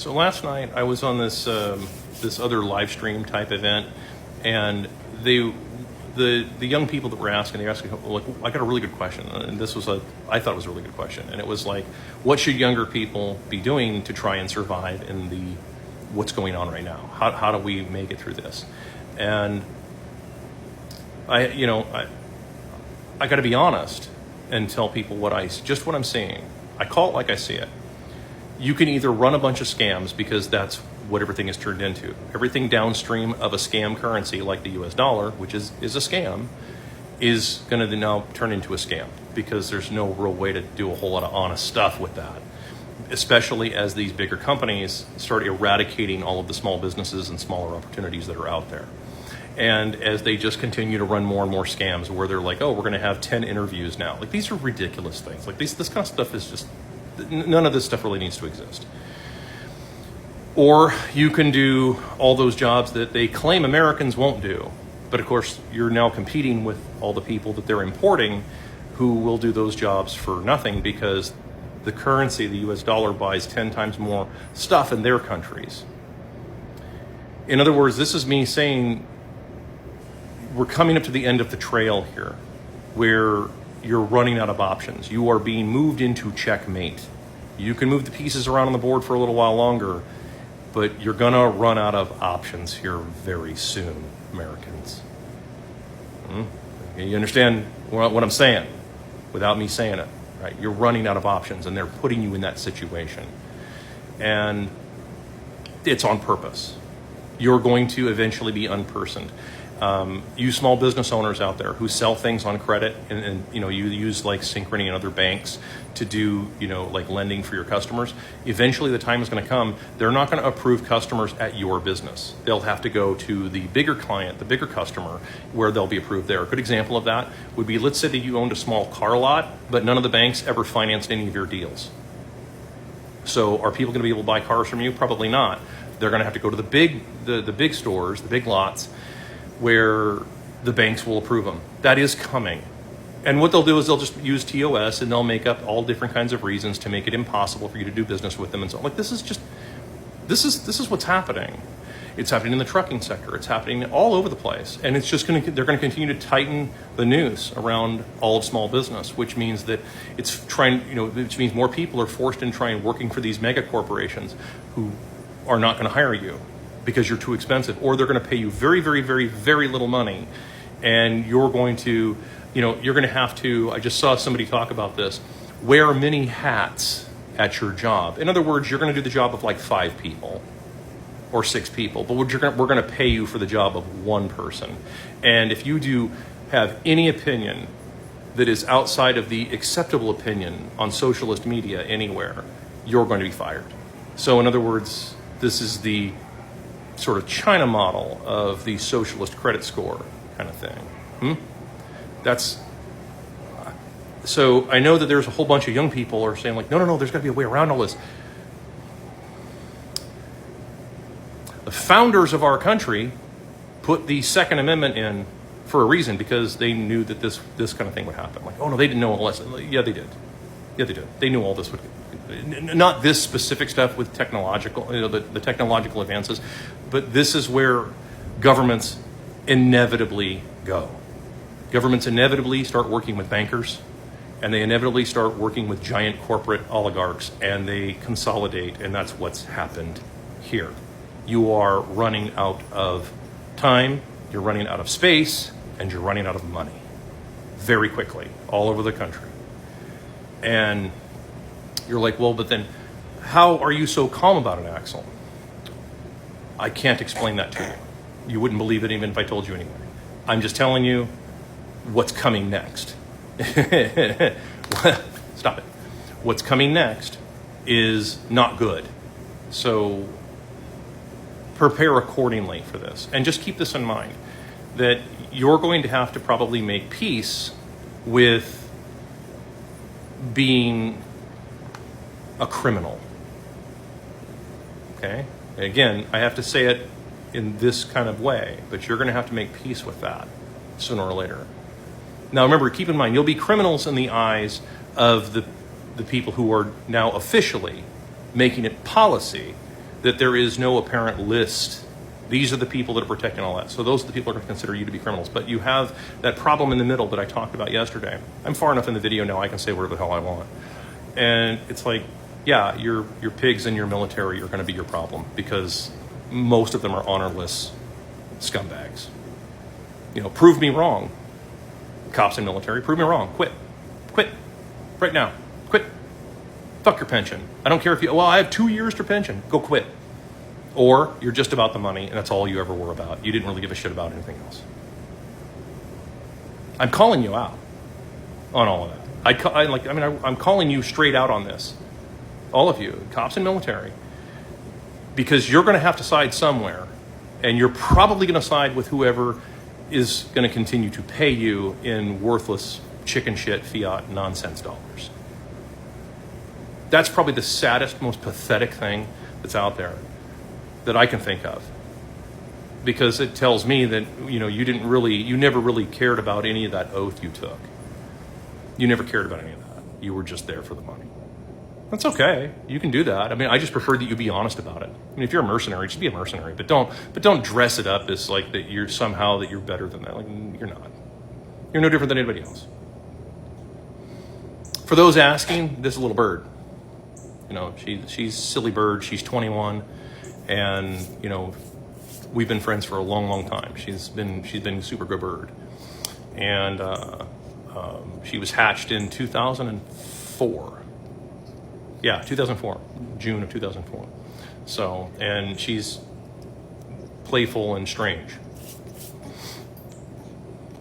So last night I was on this this other live stream type event, and the young people that were asking, they were asking, like, I got a really good question, and I thought it was a really good question, and it was like, what should younger people be doing to try and survive in what's going on right now? How do we make it through this? And I got to be honest and tell people what I'm seeing. I call it like I see it. You can either run a bunch of scams, because that's what everything is turned into. Everything downstream of a scam currency like the US dollar, which is a scam, is going to now turn into a scam, because there's no real way to do a whole lot of honest stuff with that, especially as these bigger companies start eradicating all of the small businesses and smaller opportunities that are out there. And as they just continue to run more and more scams where they're like, oh, we're going to have 10 interviews now. Like, these are ridiculous things. Like, this kind of stuff is just, none of this stuff really needs to exist. Or you can do all those jobs that they claim Americans won't do. But of course, you're now competing with all the people that they're importing who will do those jobs for nothing, because the currency, the US dollar, buys 10 times more stuff in their countries. In other words, this is me saying we're coming up to the end of the trail here, where you're running out of options. You are being moved into checkmate. You can move the pieces around on the board for a little while longer, but you're gonna run out of options here very soon, Americans. You understand what I'm saying without me saying it, right? You're running out of options, and they're putting you in that situation. And it's on purpose. You're going to eventually be unpersoned. You small business owners out there who sell things on credit, and you use like Synchrony and other banks to do like lending for your customers. Eventually, the time is going to come. They're not going to approve customers at your business. They'll have to go to the bigger client, the bigger customer, where they'll be approved there. A good example of that would be, let's say that you owned a small car lot, but none of the banks ever financed any of your deals. So are people going to be able to buy cars from you? Probably not. They're going to have to go to the big stores, the big lots, where the banks will approve them. That is coming. And what they'll do is they'll just use TOS, and they'll make up all different kinds of reasons to make it impossible for you to do business with them. And so, like, this is what's happening. It's happening in the trucking sector. It's happening all over the place. And it's just they're going to continue to tighten the noose around all of small business, which means that which means more people are forced in trying working for these mega corporations who are not going to hire you because you're too expensive, or they're going to pay you very, very, very, very little money, and you're going to have to, I just saw somebody talk about this, wear many hats at your job. In other words, you're going to do the job of like 5 people or 6 people, but we're going to pay you for the job of 1 person. And if you do have any opinion that is outside of the acceptable opinion on socialist media anywhere, you're going to be fired. So in other words, this is the sort of China model of the socialist credit score kind of thing. So I know that there's a whole bunch of young people are saying like, no, there's got to be a way around all this. The founders of our country put the Second Amendment in for a reason, because they knew that this kind of thing would happen. Like, oh no, they didn't know all this. Yeah, they did. They knew all this would. Not this specific stuff with technological, the technological advances, but this is where governments inevitably go. Governments inevitably start working with bankers, and they inevitably start working with giant corporate oligarchs, and they consolidate, and that's what's happened here. You are running out of time, you're running out of space, and you're running out of money very quickly all over the country. And you're like, well, but then how are you so calm about it, Axel? I can't explain that to you. You wouldn't believe it even if I told you anyway. I'm just telling you what's coming next. Stop it. What's coming next is not good. So prepare accordingly for this. And just keep this in mind, that you're going to have to probably make peace with being a criminal. Okay? Again, I have to say it in this kind of way, but you're going to have to make peace with that sooner or later. Now remember, keep in mind, you'll be criminals in the eyes of the people who are now officially making it policy that there is no apparent list. These are the people that are protecting all that. So those are the people that are going to consider you to be criminals. But you have that problem in the middle that I talked about yesterday. I'm far enough in the video now I can say whatever the hell I want. And it's like, yeah, your pigs and your military are going to be your problem because most of them are honorless scumbags. You know, prove me wrong. Cops and military, prove me wrong. Quit. Quit. Right now. Quit. Fuck your pension. I don't care if you, well, I have 2 years to pension. Go quit. Or you're just about the money and that's all you ever were about. You didn't really give a shit about anything else. I'm calling you out on all of that. I'm calling you straight out on this. All of you, cops and military. Because you're going to have to side somewhere. And you're probably going to side with whoever is going to continue to pay you in worthless chicken shit fiat nonsense dollars. That's probably the saddest, most pathetic thing that's out there that I can think of, because it tells me that, you know, you never really cared about any of that oath you took. You never cared about any of that. You were just there for the money. That's okay. You can do that. I mean, I just prefer that you be honest about it. I mean, if you're a mercenary, just be a mercenary, but don't dress it up as like that you're somehow that you're better than that. Like, you're not. You're no different than anybody else. For those asking, this little bird. You know, she's silly bird. She's 21. And, you know, we've been friends for a long, long time. She's been a super good bird. And she was hatched in 2004. Yeah, 2004, June of 2004. So, and she's playful and strange.